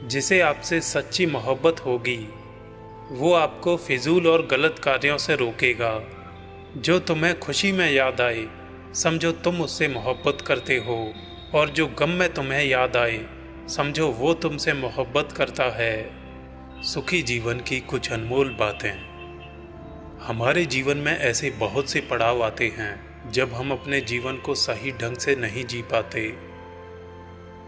जिसे आपसे सच्ची मोहब्बत होगी वो आपको फिजूल और गलत कार्यों से रोकेगा। जो तुम्हें खुशी में याद आए समझो तुम उससे मोहब्बत करते हो, और जो गम में तुम्हें याद आए समझो वो तुमसे मोहब्बत करता है। सुखी जीवन की कुछ अनमोल बातें। हमारे जीवन में ऐसे बहुत से पड़ाव आते हैं जब हम अपने जीवन को सही ढंग से नहीं जी पाते।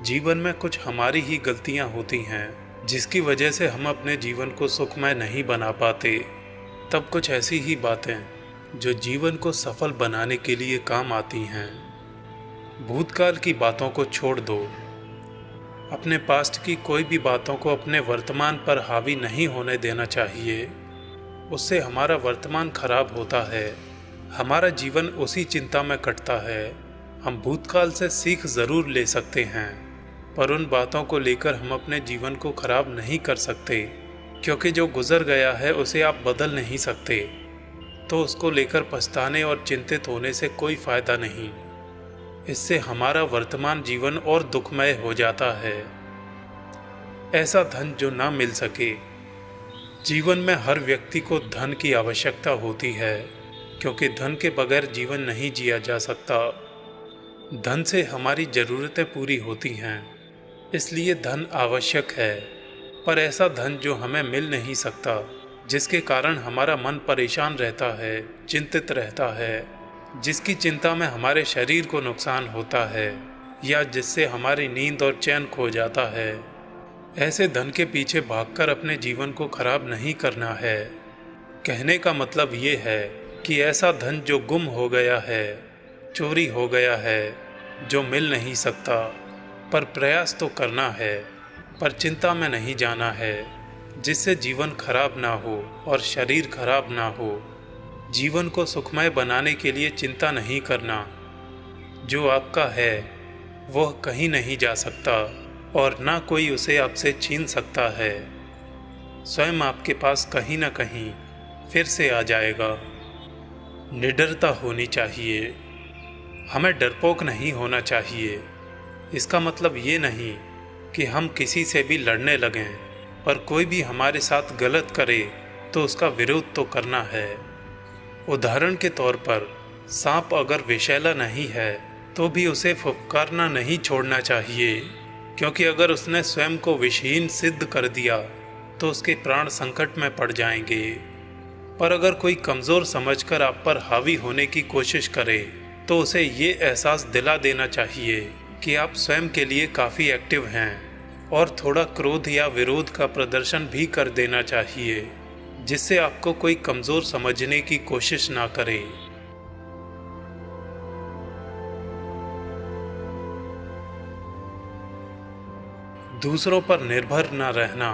जीवन में कुछ हमारी ही गलतियां होती हैं जिसकी वजह से हम अपने जीवन को सुखमय नहीं बना पाते। तब कुछ ऐसी ही बातें जो जीवन को सफल बनाने के लिए काम आती हैं। भूतकाल की बातों को छोड़ दो। अपने पास्ट की कोई भी बातों को अपने वर्तमान पर हावी नहीं होने देना चाहिए। उससे हमारा वर्तमान खराब होता है, हमारा जीवन उसी चिंता में कटता है। हम भूतकाल से सीख ज़रूर ले सकते हैं, पर उन बातों को लेकर हम अपने जीवन को खराब नहीं कर सकते, क्योंकि जो गुजर गया है उसे आप बदल नहीं सकते। तो उसको लेकर पछताने और चिंतित होने से कोई फ़ायदा नहीं। इससे हमारा वर्तमान जीवन और दुखमय हो जाता है। ऐसा धन जो ना मिल सके। जीवन में हर व्यक्ति को धन की आवश्यकता होती है, क्योंकि धन के बगैर जीवन नहीं जिया जा सकता। धन से हमारी ज़रूरतें पूरी होती हैं, इसलिए धन आवश्यक है। पर ऐसा धन जो हमें मिल नहीं सकता, जिसके कारण हमारा मन परेशान रहता है, चिंतित रहता है, जिसकी चिंता में हमारे शरीर को नुकसान होता है, या जिससे हमारी नींद और चैन खो जाता है। ऐसे धन के पीछे भागकर अपने जीवन को खराब नहीं करना है। कहने का मतलब ये है कि ऐसा धन जो गुम हो गया है, चोरी हो गया है, जो मिल नहीं सकता, पर प्रयास तो करना है, पर चिंता में नहीं जाना है, जिससे जीवन खराब ना हो और शरीर खराब ना हो। जीवन को सुखमय बनाने के लिए चिंता नहीं करना। जो आपका है वह कहीं नहीं जा सकता और ना कोई उसे आपसे छीन सकता है। स्वयं आपके पास कहीं ना कहीं फिर से आ जाएगा। निडरता होनी चाहिए। हमें डरपोक नहीं होना चाहिए। इसका मतलब ये नहीं कि हम किसी से भी लड़ने लगें, पर कोई भी हमारे साथ गलत करे तो उसका विरोध तो करना है। उदाहरण के तौर पर सांप अगर विषैला नहीं है तो भी उसे फुफकारना नहीं छोड़ना चाहिए, क्योंकि अगर उसने स्वयं को विषहीन सिद्ध कर दिया तो उसके प्राण संकट में पड़ जाएंगे। पर अगर कोई कमज़ोर समझकर आप पर हावी होने की कोशिश करे तो उसे ये एहसास दिला देना चाहिए कि आप स्वयं के लिए काफ़ी एक्टिव हैं, और थोड़ा क्रोध या विरोध का प्रदर्शन भी कर देना चाहिए, जिससे आपको कोई कमज़ोर समझने की कोशिश ना करे। दूसरों पर निर्भर न रहना।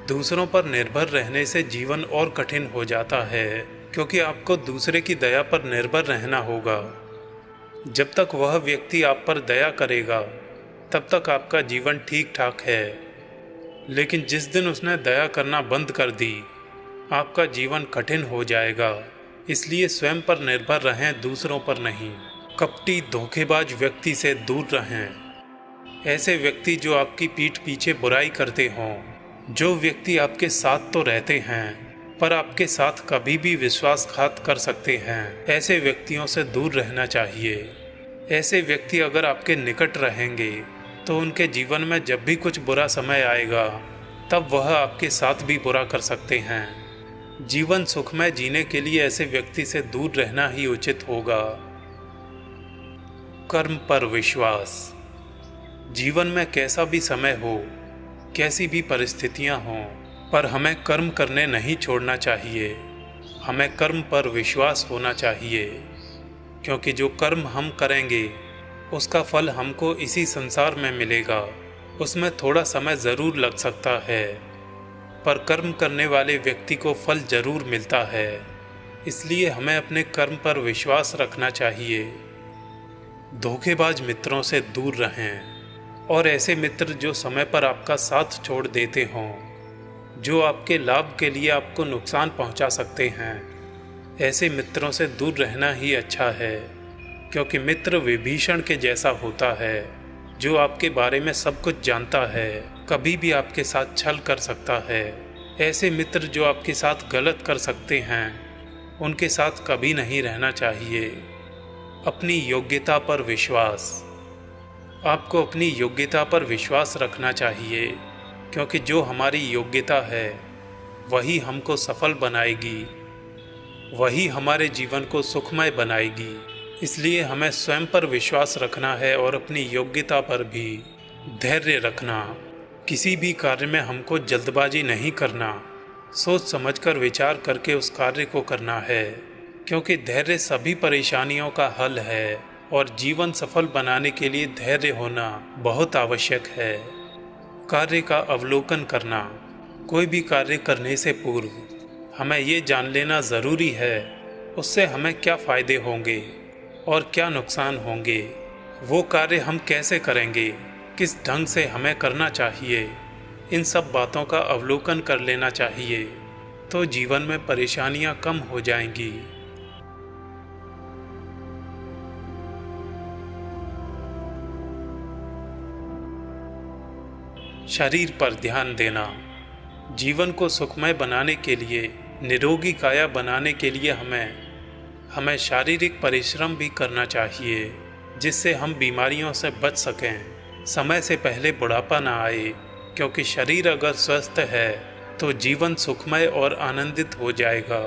दूसरों पर निर्भर रहने से जीवन और कठिन हो जाता है, क्योंकि आपको दूसरे की दया पर निर्भर रहना होगा। जब तक वह व्यक्ति आप पर दया करेगा तब तक आपका जीवन ठीक ठाक है, लेकिन जिस दिन उसने दया करना बंद कर दी आपका जीवन कठिन हो जाएगा। इसलिए स्वयं पर निर्भर रहें, दूसरों पर नहीं। कपटी धोखेबाज व्यक्ति से दूर रहें। ऐसे व्यक्ति जो आपकी पीठ पीछे बुराई करते हों, जो व्यक्ति आपके साथ तो रहते हैं पर आपके साथ कभी भी विश्वासघात कर सकते हैं, ऐसे व्यक्तियों से दूर रहना चाहिए। ऐसे व्यक्ति अगर आपके निकट रहेंगे तो उनके जीवन में जब भी कुछ बुरा समय आएगा तब वह आपके साथ भी बुरा कर सकते हैं। जीवन सुखमय जीने के लिए ऐसे व्यक्ति से दूर रहना ही उचित होगा। कर्म पर विश्वास। जीवन में कैसा भी समय हो, कैसी भी परिस्थितियां हों, पर हमें कर्म करने नहीं छोड़ना चाहिए। हमें कर्म पर विश्वास होना चाहिए, क्योंकि जो कर्म हम करेंगे उसका फल हमको इसी संसार में मिलेगा। उसमें थोड़ा समय ज़रूर लग सकता है, पर कर्म करने वाले व्यक्ति को फल ज़रूर मिलता है। इसलिए हमें अपने कर्म पर विश्वास रखना चाहिए। धोखेबाज मित्रों से दूर रहें, और ऐसे मित्र जो समय पर आपका साथ छोड़ देते हों, जो आपके लाभ के लिए आपको नुकसान पहुंचा सकते हैं, ऐसे मित्रों से दूर रहना ही अच्छा है, क्योंकि मित्र विभीषण के जैसा होता है। जो आपके बारे में सब कुछ जानता है, कभी भी आपके साथ छल कर सकता है। ऐसे मित्र जो आपके साथ गलत कर सकते हैं, उनके साथ कभी नहीं रहना चाहिए। अपनी योग्यता पर विश्वास। आपको अपनी योग्यता पर विश्वास रखना चाहिए, क्योंकि जो हमारी योग्यता है वही हमको सफल बनाएगी, वही हमारे जीवन को सुखमय बनाएगी। इसलिए हमें स्वयं पर विश्वास रखना है और अपनी योग्यता पर भी धैर्य रखना। किसी भी कार्य में हमको जल्दबाजी नहीं करना, सोच समझकर विचार करके उस कार्य को करना है, क्योंकि धैर्य सभी परेशानियों का हल है और जीवन सफल बनाने के लिए धैर्य होना बहुत आवश्यक है। कार्य का अवलोकन करना। कोई भी कार्य करने से पूर्व हमें ये जान लेना ज़रूरी है उससे हमें क्या फ़ायदे होंगे और क्या नुकसान होंगे। वो कार्य हम कैसे करेंगे, किस ढंग से हमें करना चाहिए, इन सब बातों का अवलोकन कर लेना चाहिए, तो जीवन में परेशानियां कम हो जाएंगी। शरीर पर ध्यान देना। जीवन को सुखमय बनाने के लिए, निरोगी काया बनाने के लिए हमें शारीरिक परिश्रम भी करना चाहिए, जिससे हम बीमारियों से बच सकें, समय से पहले बुढ़ापा ना आए। क्योंकि शरीर अगर स्वस्थ है तो जीवन सुखमय और आनंदित हो जाएगा।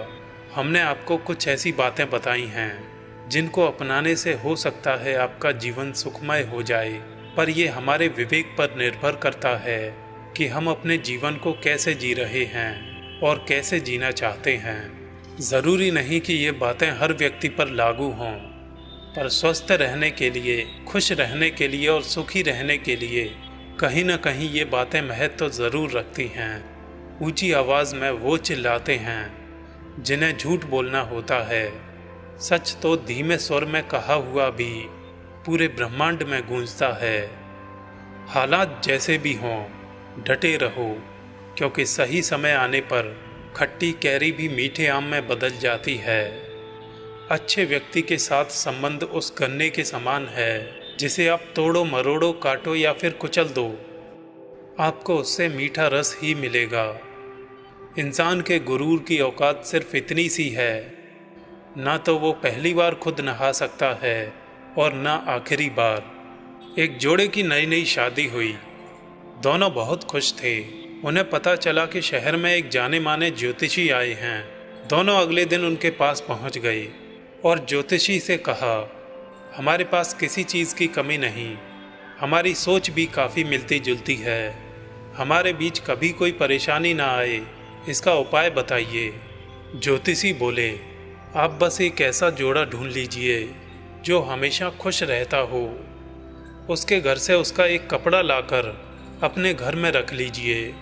हमने आपको कुछ ऐसी बातें बताई हैं जिनको अपनाने से हो सकता है आपका जीवन सुखमय हो जाए, पर ये हमारे विवेक पर निर्भर करता है कि हम अपने जीवन को कैसे जी रहे हैं और कैसे जीना चाहते हैं। ज़रूरी नहीं कि ये बातें हर व्यक्ति पर लागू हों, पर स्वस्थ रहने के लिए, खुश रहने के लिए और सुखी रहने के लिए कहीं न कहीं ये बातें महत्व तो ज़रूर रखती हैं। ऊंची आवाज़ में वो चिल्लाते हैं जिन्हें झूठ बोलना होता है। सच तो धीमे स्वर में कहा हुआ भी पूरे ब्रह्मांड में गूंजता है। हालात जैसे भी हों, डटे रहो, क्योंकि सही समय आने पर खट्टी कैरी भी मीठे आम में बदल जाती है। अच्छे व्यक्ति के साथ संबंध उस गन्ने के समान है जिसे आप तोड़ो मरोड़ो, काटो या फिर कुचल दो, आपको उससे मीठा रस ही मिलेगा। इंसान के गुरूर की औकात सिर्फ इतनी सी है, ना तो वो पहली बार खुद नहा सकता है और ना आखिरी बार। एक जोड़े की नई नई शादी हुई, दोनों बहुत खुश थे। उन्हें पता चला कि शहर में एक जाने माने ज्योतिषी आए हैं। दोनों अगले दिन उनके पास पहुंच गए और ज्योतिषी से कहा, हमारे पास किसी चीज़ की कमी नहीं, हमारी सोच भी काफ़ी मिलती जुलती है, हमारे बीच कभी कोई परेशानी ना आए, इसका उपाय बताइए। ज्योतिषी बोले, आप बस एक ऐसा जोड़ा ढूंढ लीजिए जो हमेशा खुश रहता हो। उसके घर से उसका एक कपड़ा लाकर अपने घर में रख लीजिए,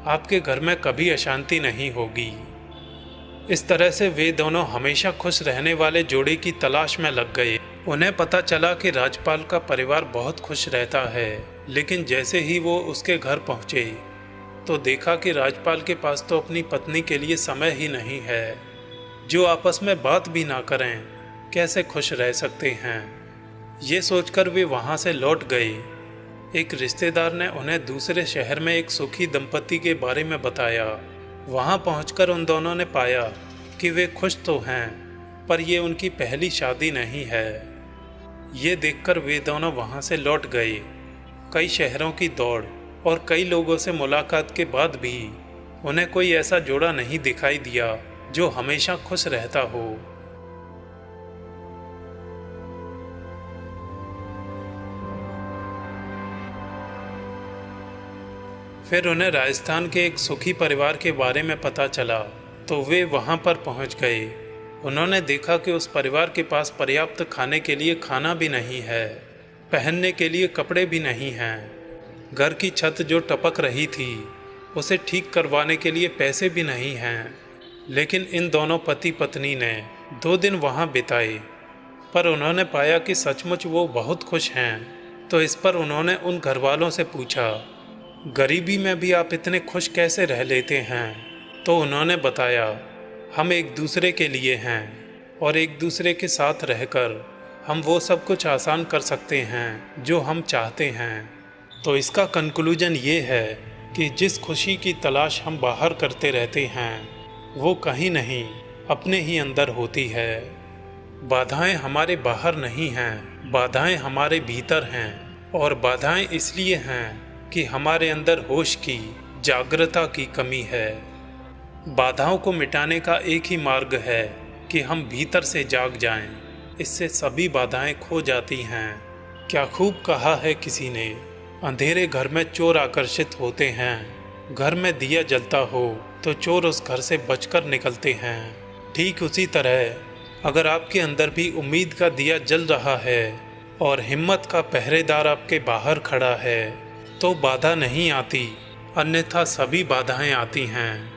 आपके घर में कभी अशांति नहीं होगी। इस तरह से वे दोनों हमेशा खुश रहने वाले जोड़े की तलाश में लग गए। उन्हें पता चला कि राजपाल का परिवार बहुत खुश रहता है, लेकिन जैसे ही वो उसके घर पहुंचे तो देखा कि राजपाल के पास तो अपनी पत्नी के लिए समय ही नहीं है। जो आपस में बात भी ना करें, कैसे खुश रह सकते हैं। ये सोचकर वे वहाँ से लौट गए। एक रिश्तेदार ने उन्हें दूसरे शहर में एक सुखी दंपति के बारे में बताया। वहाँ पहुंचकर उन दोनों ने पाया कि वे खुश तो हैं, पर ये उनकी पहली शादी नहीं है। ये देखकर वे दोनों वहाँ से लौट गए। कई शहरों की दौड़ और कई लोगों से मुलाकात के बाद भी उन्हें कोई ऐसा जोड़ा नहीं दिखाई दिया जो हमेशा खुश रहता हो। फिर उन्हें राजस्थान के एक सुखी परिवार के बारे में पता चला तो वे वहाँ पर पहुँच गए। उन्होंने देखा कि उस परिवार के पास पर्याप्त खाने के लिए खाना भी नहीं है, पहनने के लिए कपड़े भी नहीं हैं। घर की छत जो टपक रही थी उसे ठीक करवाने के लिए पैसे भी नहीं हैं। लेकिन इन दोनों पति पत्नी ने 2 दिन वहाँ बिताए, पर उन्होंने पाया कि सचमुच वो बहुत खुश हैं। तो इस पर उन्होंने उन घरवालों से पूछा, गरीबी में भी आप इतने खुश कैसे रह लेते हैं? तो उन्होंने बताया, हम एक दूसरे के लिए हैं और एक दूसरे के साथ रहकर हम वो सब कुछ आसान कर सकते हैं जो हम चाहते हैं। तो इसका कंक्लूजन ये है कि जिस खुशी की तलाश हम बाहर करते रहते हैं वो कहीं नहीं अपने ही अंदर होती है। बाधाएं हमारे बाहर नहीं हैं, बाधाएं हमारे भीतर हैं। और बाधाएं इसलिए हैं कि हमारे अंदर होश की, जागृता की कमी है। बाधाओं को मिटाने का एक ही मार्ग है कि हम भीतर से जाग जाएं। इससे सभी बाधाएं खो जाती हैं। क्या खूब कहा है किसी ने, अंधेरे घर में चोर आकर्षित होते हैं, घर में दिया जलता हो तो चोर उस घर से बचकर निकलते हैं। ठीक उसी तरह अगर आपके अंदर भी उम्मीद का दिया जल रहा है और हिम्मत का पहरेदार आपके बाहर खड़ा है तो बाधा नहीं आती, अन्यथा सभी बाधाएं आती हैं।